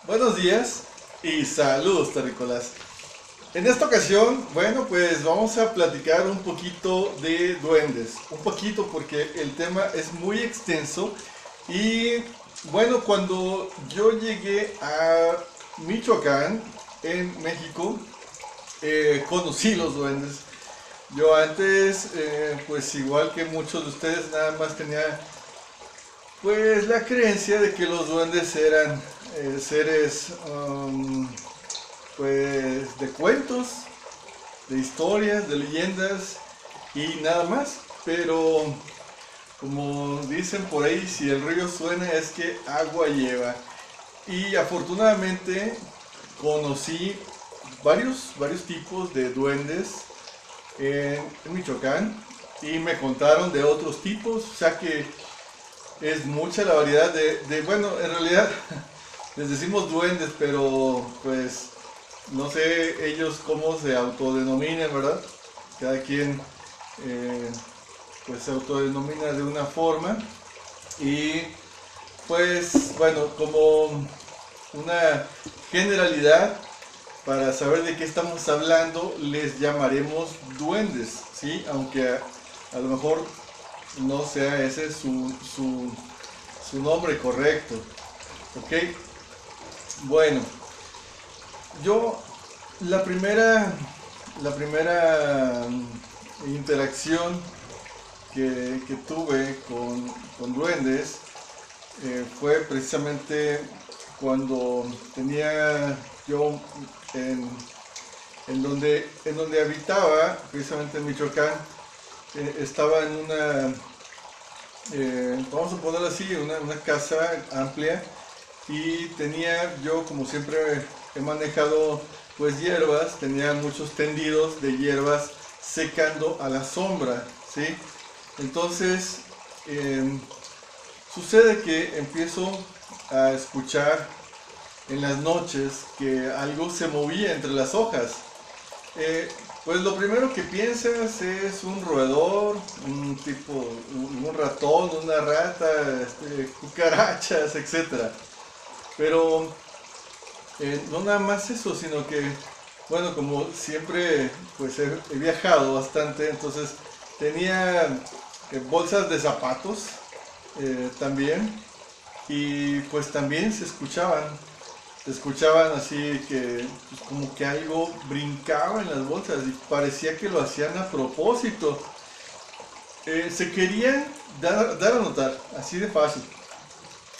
Buenos días y saludos terrícolas. En esta ocasión, bueno, pues vamos a platicar un poquito de duendes. Un poquito porque el tema es muy extenso. Y bueno, cuando yo llegué a Michoacán, en México, conocí los duendes. Yo antes, pues igual que muchos de ustedes, nada más tenía pues la creencia de que los duendes eran seres pues de cuentos, de historias, de leyendas y nada más. Pero como dicen por ahí, si el río suena es que agua lleva. Y afortunadamente conocí varios tipos de duendes en Michoacán y me contaron de otros tipos, o sea que es mucha la variedad bueno, en realidad les decimos duendes, pero pues no sé ellos cómo se autodenominan, ¿verdad? Cada quien eh, pues se autodenomina de una forma y pues bueno, como una generalidad para saber de qué estamos hablando les llamaremos duendes, ¿sí? Aunque a lo mejor no sea ese su nombre correcto. ¿Ok? Bueno, yo la primera interacción que tuve con duendes fue precisamente cuando tenía yo en, en donde habitaba, precisamente en Michoacán, estaba en una, vamos a ponerlo así, una casa amplia y tenía yo, como siempre he manejado pues hierbas, tenía muchos tendidos de hierbas secando a la sombra, ¿sí? Entonces, eh, sucede que empiezo a escuchar en las noches que algo se movía entre las hojas. Eh, pues lo primero que piensas es un roedor, un tipo, un ratón, una rata, cucarachas, etcétera. Pero no nada más eso, sino que, bueno, como siempre, pues he viajado bastante, entonces tenía bolsas de zapatos también, y pues también se escuchaban así que, pues, como que algo brincaba en las bolsas y parecía que lo hacían a propósito. Se querían dar a notar, así de fácil.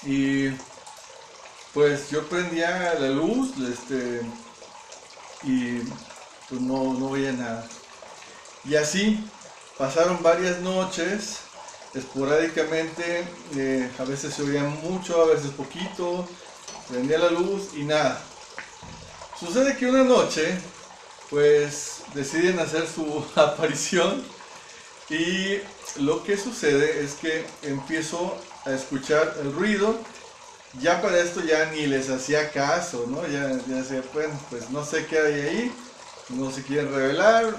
Y pues yo prendía la luz, y pues no veía nada. Y así pasaron varias noches, esporádicamente, a veces se oía mucho, a veces poquito, prendía la luz y nada. Sucede que una noche, pues deciden hacer su aparición y lo que sucede es que empiezo a escuchar el ruido. Ya para esto ya ni les hacía caso, ¿no? Ya decía, bueno, pues no sé qué hay ahí, no se quieren revelar,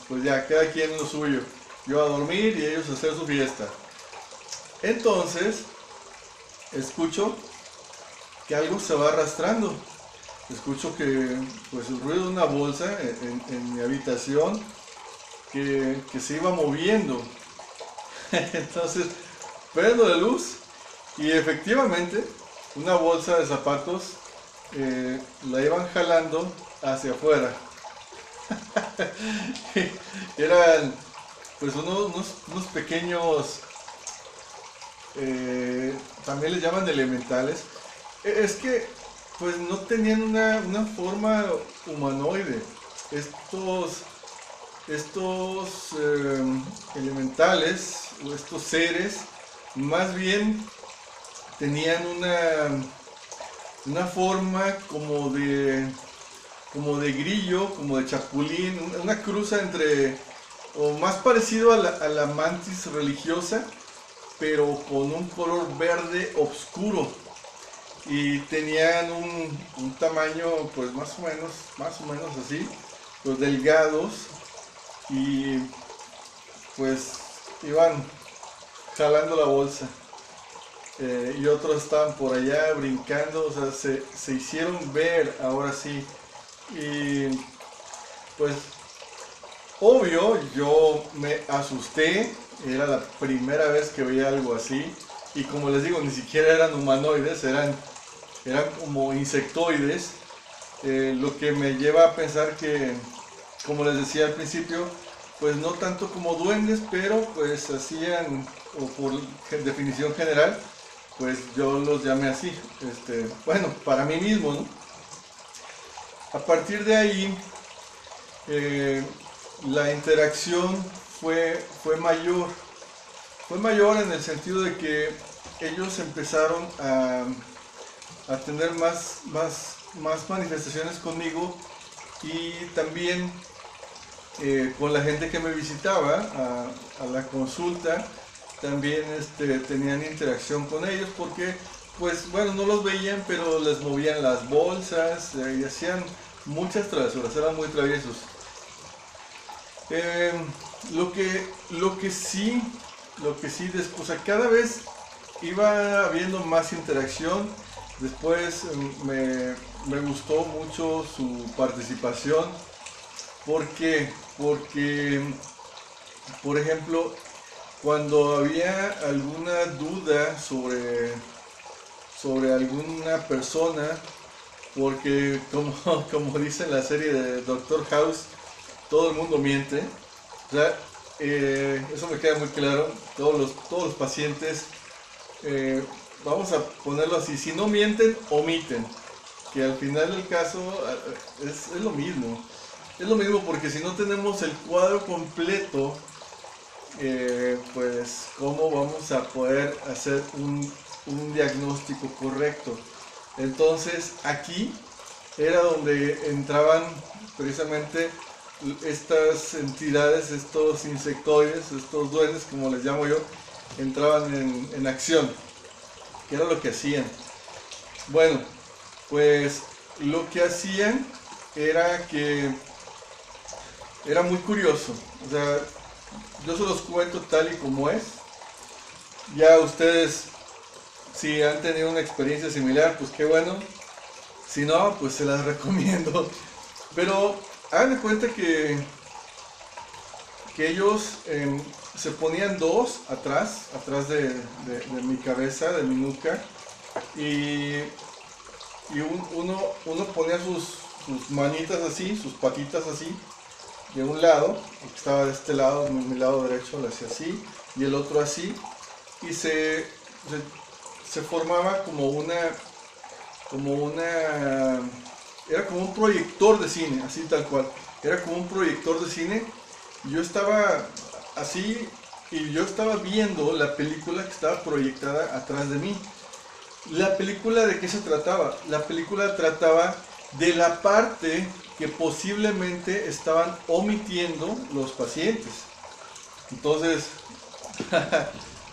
pues ya, cada quien lo suyo. Yo a dormir y ellos a hacer su fiesta. Entonces, escucho que algo se va arrastrando. Escucho que, pues el ruido de una bolsa en mi habitación que se iba moviendo. Entonces, prendo la luz y efectivamente una bolsa de zapatos la iban jalando hacia afuera. Eran pues unos pequeños, también les llaman elementales. Es que pues no tenían una forma humanoide. Estos, estos elementales o estos seres más bien tenían una forma como de grillo, como de chapulín, una cruza entre, o más parecido a la mantis religiosa, pero con un color verde oscuro. Y tenían un tamaño, pues más o menos así, pues delgados, y pues iban jalando la bolsa. y otros estaban por allá brincando, o sea, se hicieron ver ahora sí. Y pues obvio, yo me asusté, era la primera vez que veía algo así. Y como les digo, ni siquiera eran humanoides, eran como insectoides. Lo que me lleva a pensar que, como les decía al principio, pues no tanto como duendes, pero pues hacían, o por definición general, pues yo los llamé así. Bueno, para mí mismo, ¿no? A partir de ahí, eh, la interacción fue mayor. Fue mayor en el sentido de que ellos empezaron a tener más manifestaciones conmigo, y también con la gente que me visitaba a la consulta, también tenían interacción con ellos, porque pues bueno, no los veían, pero les movían las bolsas, y hacían muchas travesuras, eran muy traviesos. Eh, lo que sí, después, o sea, cada vez iba habiendo más interacción. Después me gustó mucho su participación. ¿Por qué? Porque, por ejemplo, cuando había alguna duda sobre alguna persona, porque como dice en la serie de Doctor House, todo el mundo miente. O sea, eso me queda muy claro. Todos los pacientes, vamos a ponerlo así, si no mienten, omiten. Que al final del caso es lo mismo. Es lo mismo, porque si no tenemos el cuadro completo, pues cómo vamos a poder hacer un diagnóstico correcto. Entonces aquí era donde entraban precisamente estas entidades, estos insectoides, estos duendes, como les llamo yo, entraban en acción. ¿Qué era lo que hacían? Bueno, pues lo que hacían era que era muy curioso. O sea, yo se los cuento tal y como es. Ya ustedes, si han tenido una experiencia similar, pues qué bueno. Si no, pues se las recomiendo. Pero hagan de cuenta que ellos se ponían dos atrás de mi cabeza, de mi nuca, y uno ponía sus manitas así, sus patitas así, de un lado, el que estaba de este lado, de mi lado derecho, lo hacía así, y el otro así, y se formaba como era como un proyector de cine, así tal cual, era como un proyector de cine, y yo estaba así, y yo estaba viendo la película que estaba proyectada atrás de mí. ¿La película de qué se trataba? La película trataba de la parte que posiblemente estaban omitiendo los pacientes. Entonces,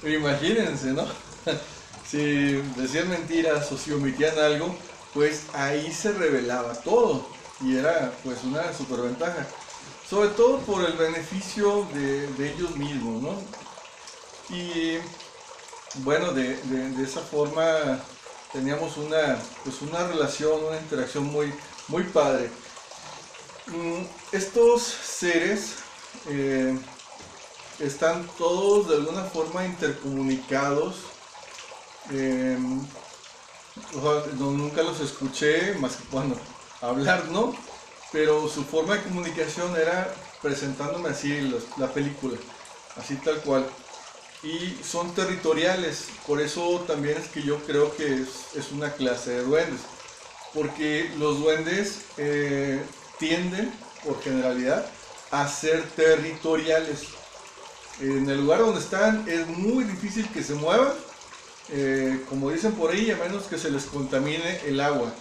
imagínense, ¿no? Si decían mentiras o si omitían algo, pues ahí se revelaba todo, y era pues una superventaja, sobre todo por el beneficio de ellos mismos, ¿no? Y bueno, de esa forma teníamos una relación, una interacción muy padre. Estos seres están todos de alguna forma intercomunicados. O sea, nunca los escuché más que cuando hablar, ¿no? Pero su forma de comunicación era presentándome así la película, así tal cual. Y son territoriales, por eso también es que yo creo que es una clase de duendes, porque los duendes tienden, por generalidad, a ser territoriales. En el lugar donde están es muy difícil que se muevan, como dicen por ahí, a menos que se les contamine el agua,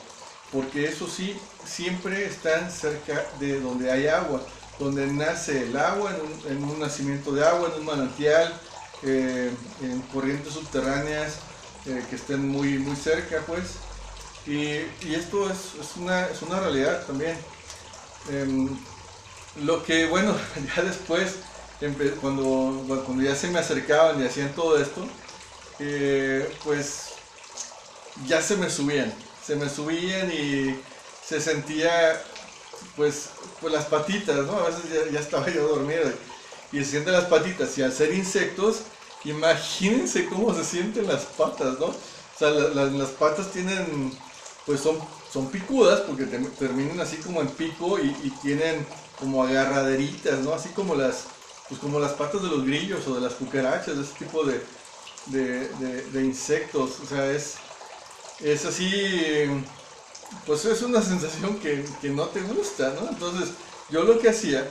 porque eso sí, siempre están cerca de donde hay agua, donde nace el agua, en un nacimiento de agua, en un manantial, en corrientes subterráneas que estén muy cerca, pues. Y esto es una realidad también. Lo que, bueno, ya después, cuando ya se me acercaban y hacían todo esto, pues ya se me subían y se sentía pues las patitas, ¿no? A veces ya estaba yo dormido y se sienten las patitas y al ser insectos, imagínense cómo se sienten las patas, ¿no? O sea, las patas tienen, pues son picudas porque terminan así como en pico y tienen como agarraderitas, ¿no? Así como como las patas de los grillos o de las cucarachas, de ese tipo de insectos. O sea, es así, pues es una sensación que no te gusta, ¿no? Entonces, yo lo que hacía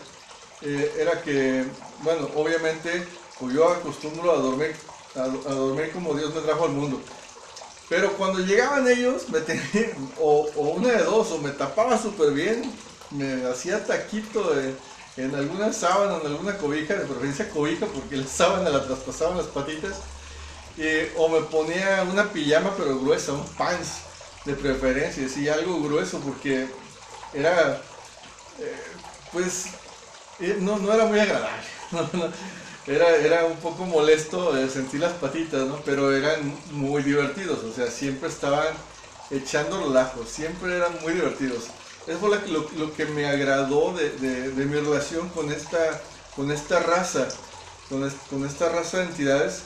era que, bueno, obviamente, pues yo acostumbro a dormir como Dios me trajo al mundo. Pero cuando llegaban ellos, me tenían, o una de dos, o me tapaba súper bien, me hacía taquito en alguna sábana, en alguna cobija, de preferencia cobija, porque la sábana la traspasaban las patitas, o me ponía una pijama pero gruesa, un pants de preferencia, sí, algo grueso, porque era, pues, no era muy agradable. Era un poco molesto sentir las patitas, ¿no? Pero eran muy divertidos, o sea, siempre estaban echando relajo, siempre eran muy divertidos. Eso fue lo que me agradó de mi relación con esta raza, con esta raza de entidades.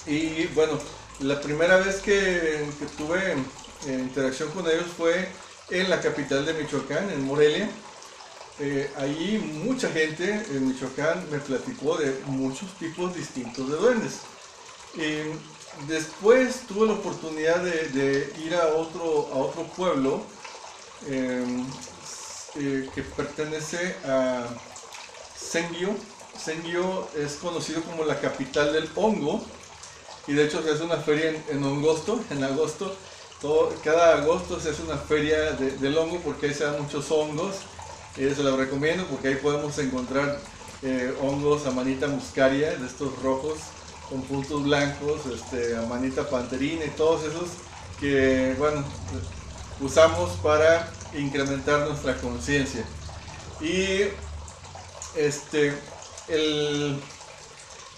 Y bueno, la primera vez que tuve interacción con ellos fue en la capital de Michoacán, en Morelia. Ahí mucha gente en Michoacán me platicó de muchos tipos distintos de duendes. Después tuve la oportunidad de ir a otro pueblo que pertenece a Sengio. Sengio es conocido como la capital del hongo y de hecho se hace una feria en agosto. Cada agosto se hace una feria del hongo porque ahí se dan muchos hongos. Se lo recomiendo porque ahí podemos encontrar hongos Amanita muscaria, de estos rojos con puntos blancos, Amanita panterina y todos esos que, bueno, usamos para incrementar nuestra conciencia. Y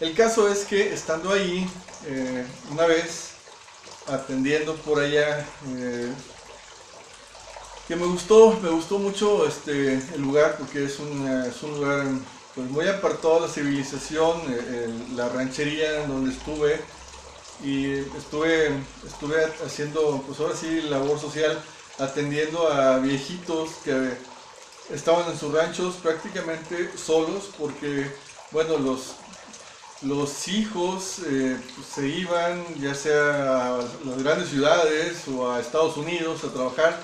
el caso es que estando ahí, una vez atendiendo por allá, que me gustó mucho el lugar porque es un lugar pues, muy apartado de la civilización, la ranchería en donde estuve y estuve haciendo pues ahora sí labor social, atendiendo a viejitos que estaban en sus ranchos prácticamente solos porque bueno, los hijos pues, se iban ya sea a las grandes ciudades o a Estados Unidos a trabajar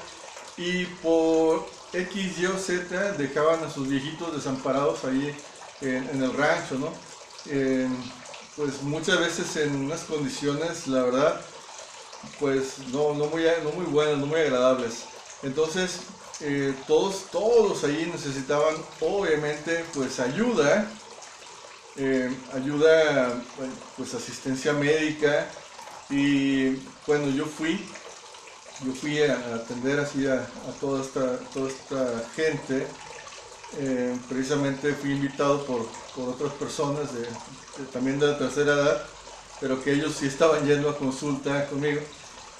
y por X, Y o Z dejaban a sus viejitos desamparados ahí en el rancho, ¿no? Pues muchas veces en unas condiciones, la verdad, pues no muy buenas, no muy agradables. Entonces, todos ahí necesitaban, obviamente, pues ayuda, pues asistencia médica y bueno, yo fui a atender así a toda esta gente. Precisamente fui invitado por otras personas también de la tercera edad, pero que ellos sí estaban yendo a consulta conmigo.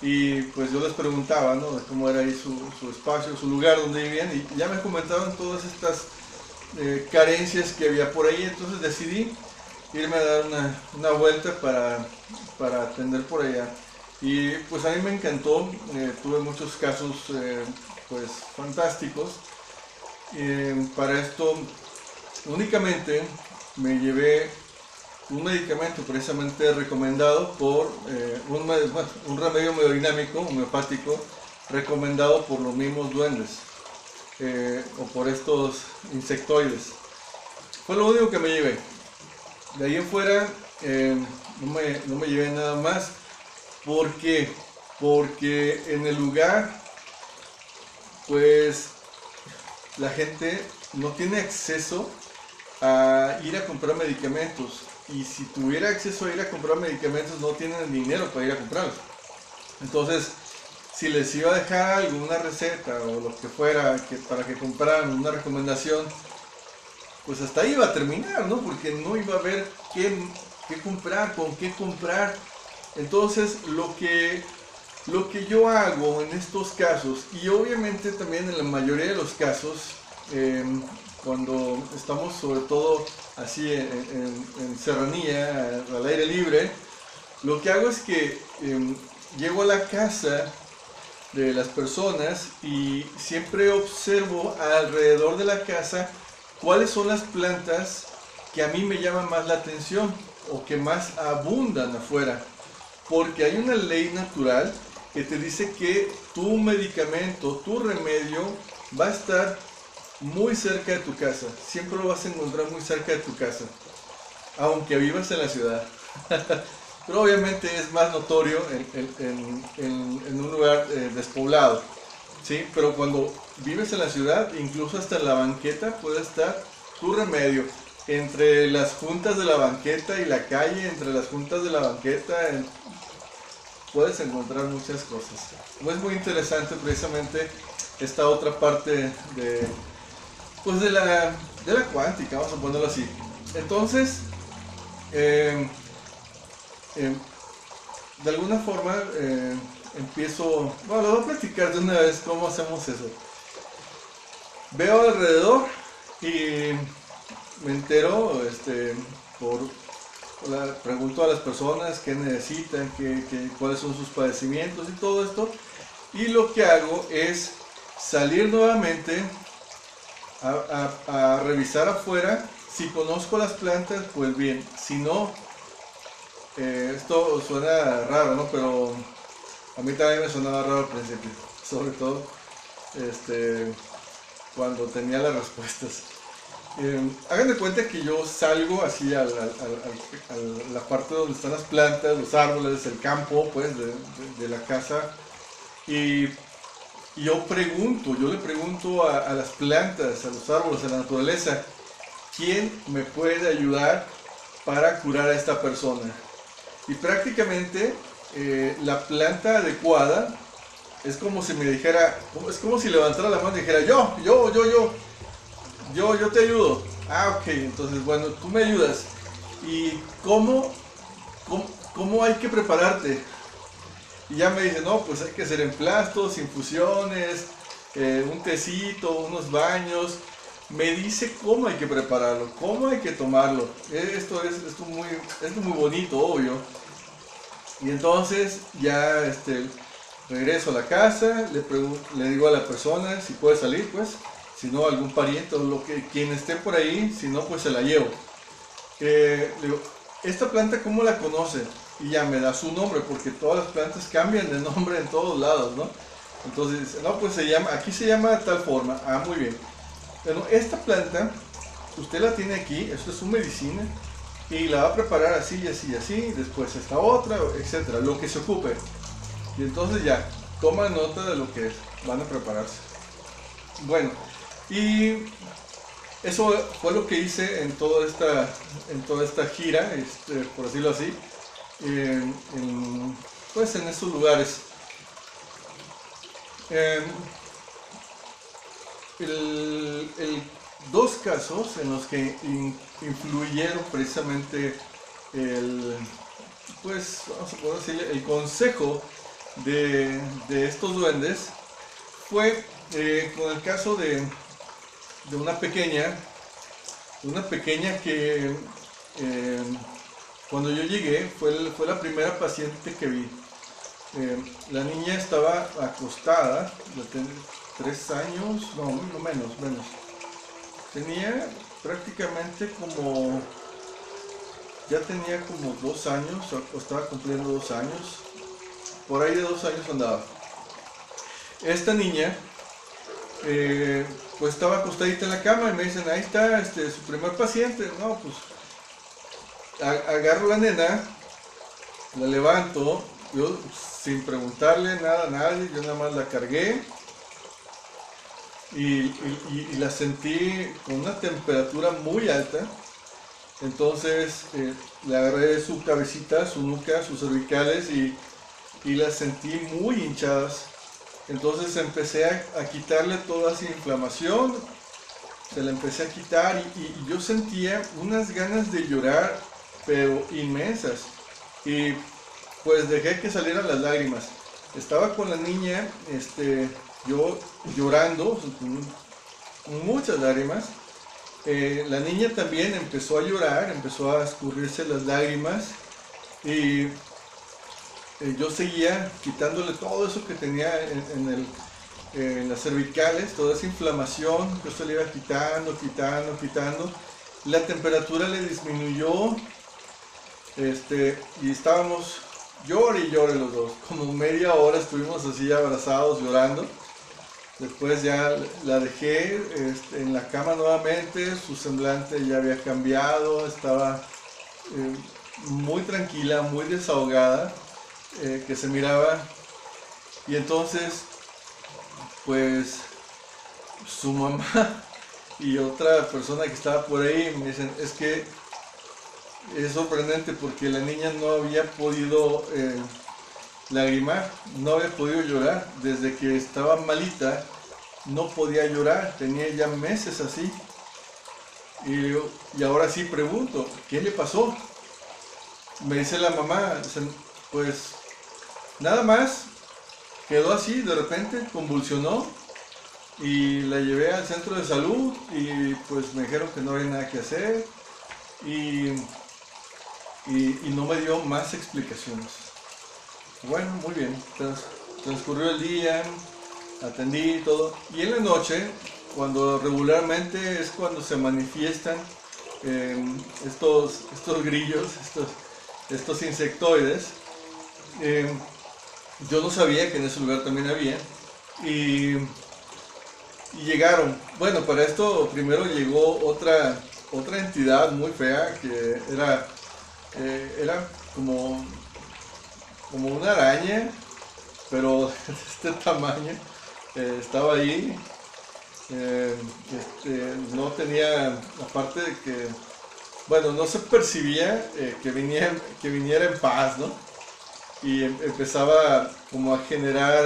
Y pues yo les preguntaba, ¿no?, de cómo era ahí su espacio, su lugar donde vivían, y ya me comentaban todas estas carencias que había por ahí. Entonces decidí irme a dar una vuelta para atender por allá. Y pues a mí me encantó, tuve muchos casos pues fantásticos. Para esto únicamente me llevé un medicamento precisamente recomendado por un remedio biodinámico, homeopático, recomendado por los mismos duendes o por estos insectoides. Fue lo único que me llevé. De ahí en fuera no me llevé nada más. ¿Por qué? Porque en el lugar, pues, la gente no tiene acceso a ir a comprar medicamentos. Y si tuviera acceso a ir a comprar medicamentos, no tienen dinero para ir a comprarlos. Entonces, si les iba a dejar alguna receta o lo que fuera para que compraran una recomendación, pues hasta ahí iba a terminar, ¿no? Porque no iba a haber qué comprar, con qué comprar. Entonces lo que yo hago en estos casos, y obviamente también en la mayoría de los casos, cuando estamos sobre todo así en serranía, al aire libre, lo que hago es que llego a la casa de las personas y siempre observo alrededor de la casa cuáles son las plantas que a mí me llaman más la atención o que más abundan afuera. Porque hay una ley natural que te dice que tu medicamento, tu remedio va a estar muy cerca de tu casa. Siempre lo vas a encontrar muy cerca de tu casa, aunque vivas en la ciudad. Pero obviamente es más notorio en un lugar despoblado, ¿sí? Pero cuando vives en la ciudad, incluso hasta en la banqueta puede estar tu remedio. Entre las juntas de la banqueta y la calle, entre las juntas de la banqueta, puedes encontrar muchas cosas. Es muy interesante precisamente esta otra parte pues de la cuántica, vamos a ponerlo así. Entonces, de alguna forma empiezo, bueno, les voy a platicar de una vez cómo hacemos eso. Veo alrededor y me entero, pregunto a las personas qué necesitan, cuáles son sus padecimientos y todo esto. Y lo que hago es salir nuevamente a revisar afuera. Si conozco las plantas, pues bien. Si no, esto suena raro, ¿no? Pero a mí también me sonaba raro al principio. Sobre todo cuando tenía las respuestas. Hagan de cuenta que yo salgo así a la parte donde están las plantas, los árboles, el campo, pues, de la casa. Y yo le pregunto a las plantas, a los árboles, a la naturaleza, ¿quién me puede ayudar para curar a esta persona? Y prácticamente la planta adecuada es como si me dijera, es como si levantara la mano y dijera, yo te ayudo. Ah, ok, entonces bueno, tú me ayudas. ¿Y cómo hay que prepararte? Y ya me dice, no, pues hay que hacer emplastos, infusiones, un tecito, unos baños. Me dice cómo hay que prepararlo, cómo hay que tomarlo. Esto es muy bonito, obvio. Y entonces ya regreso a la casa, le digo a la persona si puede salir, pues. Si no, algún pariente o quien esté por ahí, si no, pues se la llevo. Le digo, ¿esta planta cómo la conoce? Y ya me da su nombre, porque todas las plantas cambian de nombre en todos lados, ¿no? Entonces, no, pues aquí se llama de tal forma. Ah, muy bien. Bueno, esta planta, usted la tiene aquí, esto es su medicina, y la va a preparar así y así y así, después esta otra, etcétera, lo que se ocupe. Y entonces ya, toma nota de lo que van a prepararse. Bueno, y eso fue lo que hice en toda esta gira, por decirlo así, pues en estos lugares. Dos casos en los que influyeron precisamente pues vamos a poder decirle, el consejo de estos duendes fue con el caso de una pequeña que cuando yo llegué fue la primera paciente que vi. La niña estaba acostada, 3 años, no menos. Tenía prácticamente ya tenía como 2 años, o estaba cumpliendo 2 años, por ahí de 2 años andaba. Esta niña, pues estaba acostadita en la cama y me dicen, ahí está su primer paciente. No, pues agarro la nena, la levanto, yo sin preguntarle nada a nadie, yo nada más la cargué y la sentí con una temperatura muy alta. Entonces le agarré su cabecita, su nuca, sus cervicales y las sentí muy hinchadas. Entonces empecé a quitarle toda esa inflamación, se la empecé a quitar y yo sentía unas ganas de llorar, pero inmensas. Y pues dejé que salieran las lágrimas. Estaba con la niña, yo llorando, con muchas lágrimas. La niña también empezó a llorar, empezó a escurrirse las lágrimas y yo seguía quitándole todo eso que tenía en las cervicales, toda esa inflamación, yo se le iba quitando. La temperatura le disminuyó, y estábamos llore y llore los dos, como media hora estuvimos así abrazados llorando. Después ya la dejé en la cama nuevamente, su semblante ya había cambiado, estaba muy tranquila, muy desahogada, que se miraba. Y entonces, pues, su mamá y otra persona que estaba por ahí me dicen, es que es sorprendente porque la niña no había podido lagrimar, no había podido llorar, desde que estaba malita no podía llorar, tenía ya meses así. Y ahora sí pregunto, ¿qué le pasó? Me dice la mamá, pues nada más quedó así, de repente convulsionó y la llevé al centro de salud y pues me dijeron que no había nada que hacer y no me dio más explicaciones. Bueno, muy bien, transcurrió el día, atendí todo y en la noche, cuando regularmente es cuando se manifiestan estos grillos, estos insectoides, yo no sabía que en ese lugar también había y llegaron. Bueno, para esto primero llegó otra entidad muy fea que era como una araña, pero de este tamaño. Estaba ahí, no tenía, aparte de que, bueno, no se percibía que viniera en paz, ¿no? Y empezaba como a generar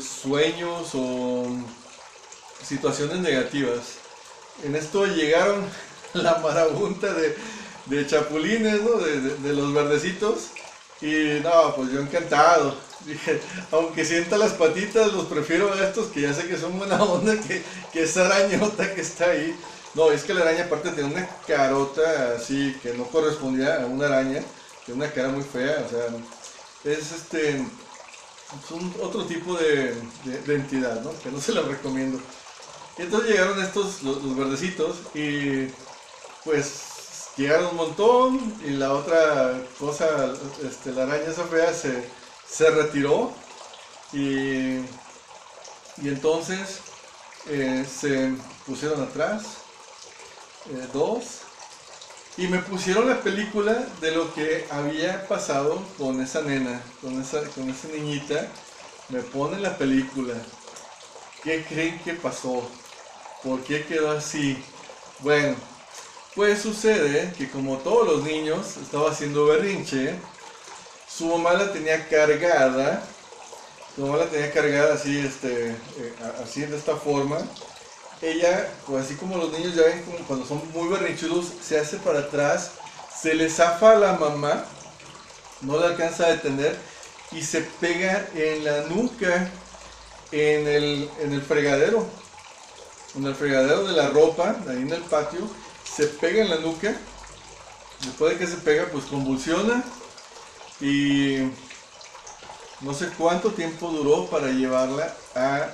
sueños o situaciones negativas. En esto llegaron la marabunta de chapulines, ¿no? De los verdecitos. Y no, pues yo encantado. Dije, aunque sienta las patitas, los prefiero a estos que ya sé que son buena onda que esa arañota que está ahí. No, es que la araña aparte tiene una carota así que no correspondía a una araña. Tiene una cara muy fea, o sea, es otro tipo de entidad, ¿no? Que no se la recomiendo. Y entonces llegaron los verdecitos y pues llegaron un montón y la otra cosa, la araña esa fea se retiró y entonces se pusieron atrás, dos, y me pusieron la película de lo que había pasado con esa nena, con esa niñita. Me ponen la película. ¿Qué creen que pasó? ¿Por qué quedó así? Bueno, pues sucede que como todos los niños estaba haciendo berrinche, su mamá la tenía cargada, así, así de esta forma. Ella, pues así como los niños ya ven como cuando son muy berrinchudos, se hace para atrás, se le zafa a la mamá, no la alcanza a detener y se pega en la nuca, en el fregadero, de la ropa, ahí en el patio, se pega en la nuca. Después de que se pega, pues convulsiona y no sé cuánto tiempo duró para llevarla a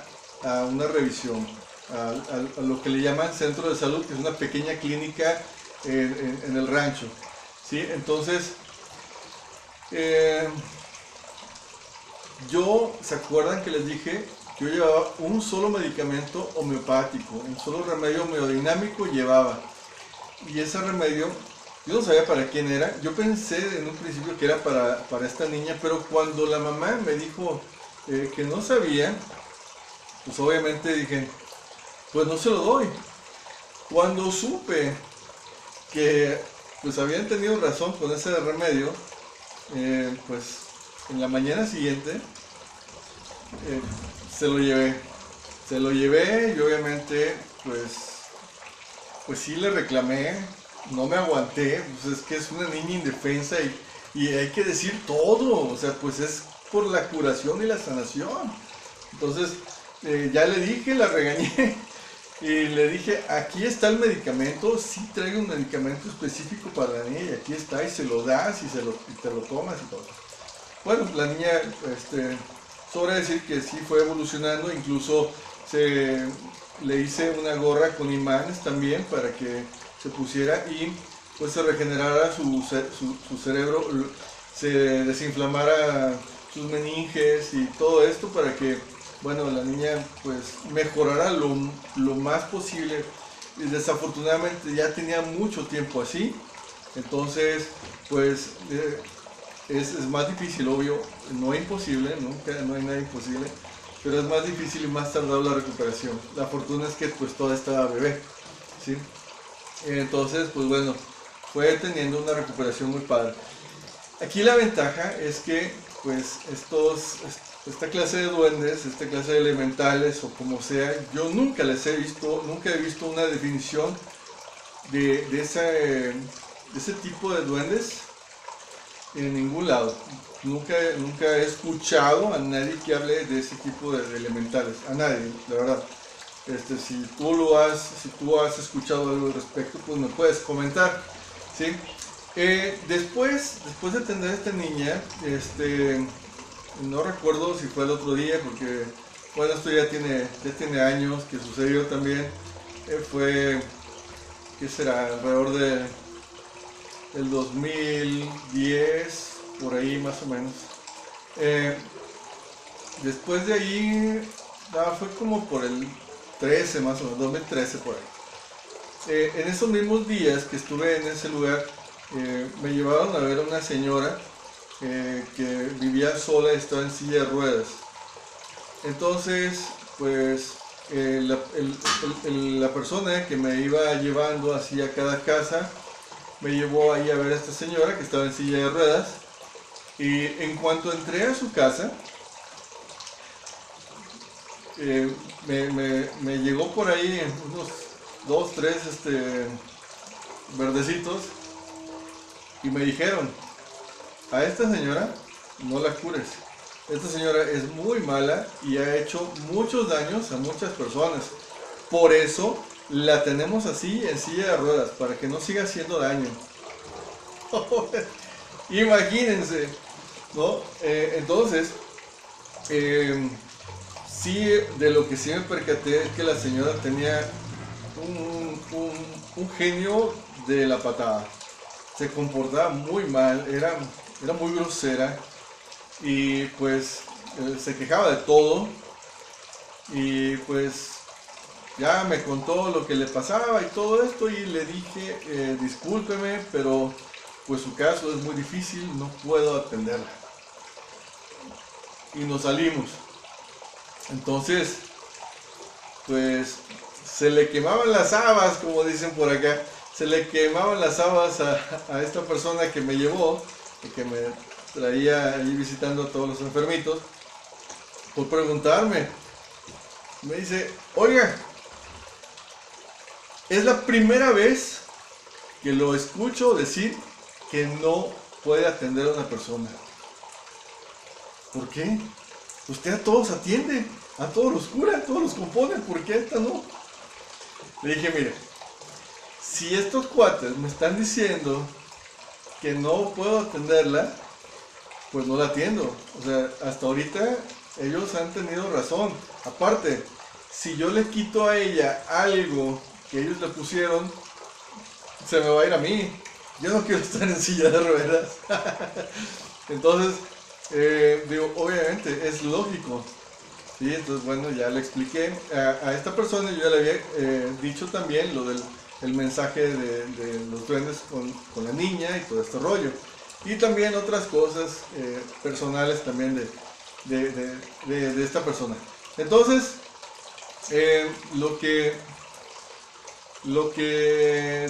una revisión. A lo que le llaman centro de salud, que es una pequeña clínica en el rancho, ¿sí? Entonces, ¿se acuerdan que les dije? Yo llevaba un solo medicamento homeopático, un solo remedio homeodinámico llevaba. Y ese remedio, yo no sabía para quién era. Yo pensé en un principio que era para esta niña, pero cuando la mamá me dijo que no sabía, pues obviamente dije, pues no se lo doy. Cuando supe que pues habían tenido razón con ese remedio, pues en la mañana siguiente se lo llevé y obviamente pues sí le reclamé, no me aguanté, pues es que es una niña indefensa y y hay que decir todo, o sea, pues es por la curación y la sanación. Entonces, ya le dije, la regañé y le dije, aquí está el medicamento, sí traigo un medicamento específico para la niña y aquí está y se lo das y te lo tomas y todo. Bueno, la niña, sobra decir que sí fue evolucionando, incluso le hice una gorra con imanes también para que se pusiera y pues se regenerara su cerebro, se desinflamara sus meninges y todo esto para que, bueno, la niña pues mejorara lo más posible. Y desafortunadamente ya tenía mucho tiempo así, entonces pues es más difícil, obvio, no imposible, nunca, no hay nada imposible, pero es más difícil y más tardado la recuperación. La fortuna es que pues toda estaba bebé, ¿sí? Entonces, pues bueno, fue teniendo una recuperación muy padre. Aquí la ventaja es que pues esta clase de duendes, esta clase de elementales o como sea, yo nunca he visto una definición de ese tipo de duendes en ningún lado. Nunca he escuchado a nadie que hable de ese tipo de elementales, a nadie, la verdad. Si tú has escuchado algo al respecto, pues me puedes comentar, ¿sí? Después de atender a esta niña, no recuerdo si fue el otro día, porque bueno, esto ya tiene años que sucedió también. Fue, ¿qué será? Alrededor del 2010, por ahí más o menos. Después de ahí, fue como por el 13 más o menos, 2013 por ahí. En esos mismos días que estuve en ese lugar, me llevaron a ver a una señora que vivía sola y estaba en silla de ruedas. Entonces, pues la persona que me iba llevando así a cada casa me llevó ahí a ver a esta señora que estaba en silla de ruedas. Y en cuanto entré a su casa, me llegó por ahí unos 2, 3 verdecitos y me dijeron, a esta señora no la cures. Esta señora es muy mala y ha hecho muchos daños a muchas personas. Por eso la tenemos así en silla de ruedas, para que no siga haciendo daño. Imagínense, ¿no? Entonces, sí, de lo que sí me percaté es que la señora tenía un genio de la patada. Se comportaba muy mal, era muy grosera y pues se quejaba de todo y pues ya me contó lo que le pasaba y todo esto y le dije, discúlpeme, pero pues su caso es muy difícil, no puedo atenderla. Y nos salimos. Entonces, pues se le quemaban las habas, como dicen por acá. Se le quemaban las habas a esta persona que me llevó y que me traía ahí visitando a todos los enfermitos, por preguntarme. Me dice, oiga, es la primera vez que lo escucho decir que no puede atender a una persona. ¿Por qué? Usted a todos atiende, a todos los cura, a todos los compone, ¿por qué esta no? Le dije, mire, si estos cuates me están diciendo que no puedo atenderla, pues no la atiendo. O sea, hasta ahorita ellos han tenido razón. Aparte, si yo le quito a ella algo que ellos le pusieron, se me va a ir a mí. Yo no quiero estar en silla de ruedas. Entonces, digo, obviamente es lógico. ¿Sí? Entonces, bueno, ya le expliqué a esta persona. Yo ya le había dicho también lo del mensaje de los duendes con la niña y todo este rollo. Y también otras cosas personales también de esta persona. Entonces, lo que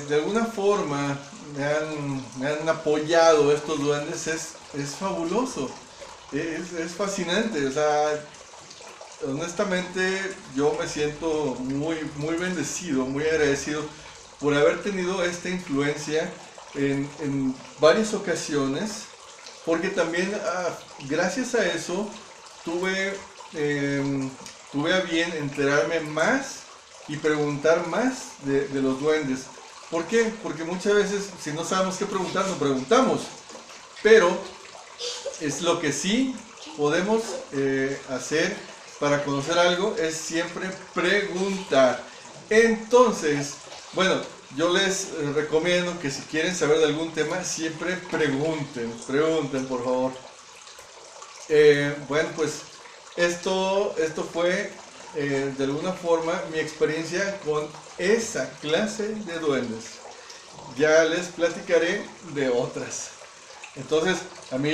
de alguna forma me han apoyado estos duendes es fabuloso, es fascinante. O sea, honestamente yo me siento muy bendecido, muy agradecido por haber tenido esta influencia en varias ocasiones porque también gracias a eso tuve a bien enterarme más y preguntar más de los duendes. ¿Por qué? Porque muchas veces si no sabemos qué preguntar, no preguntamos. Pero es lo que sí podemos hacer para conocer algo, es siempre preguntar. Entonces, bueno, yo les recomiendo que si quieren saber de algún tema, siempre pregunten por favor. Bueno, pues esto fue de alguna forma mi experiencia con esa clase de duendes. Ya les platicaré de otras. Entonces, a mí,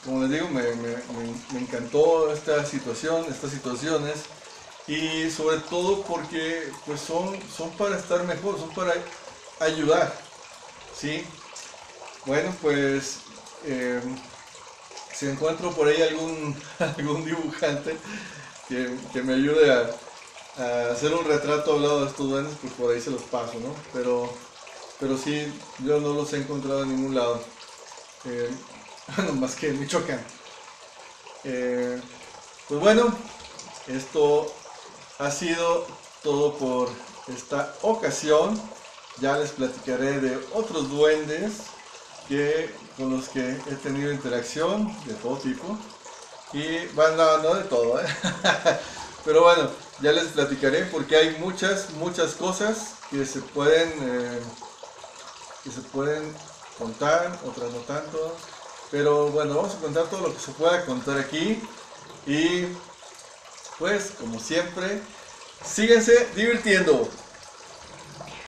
como les digo, me encantó esta situación, estas situaciones, y sobre todo porque pues son para estar mejor, son para ayudar, ¿sí? Bueno, pues si encuentro por ahí algún dibujante que me ayude a hacer un retrato al lado de estos duendes, pues por ahí se los paso, ¿no? Pero sí, yo no los he encontrado en ningún lado. Más que en Michoacán. Pues bueno, esto ha sido todo por esta ocasión. Ya les platicaré de otros duendes con los que he tenido interacción de todo tipo. Y bueno, no de todo, pero bueno, ya les platicaré porque hay muchas cosas que se pueden contar, otras no tanto. Pero bueno, vamos a contar todo lo que se pueda contar aquí. Y pues, como siempre, síguense divirtiendo.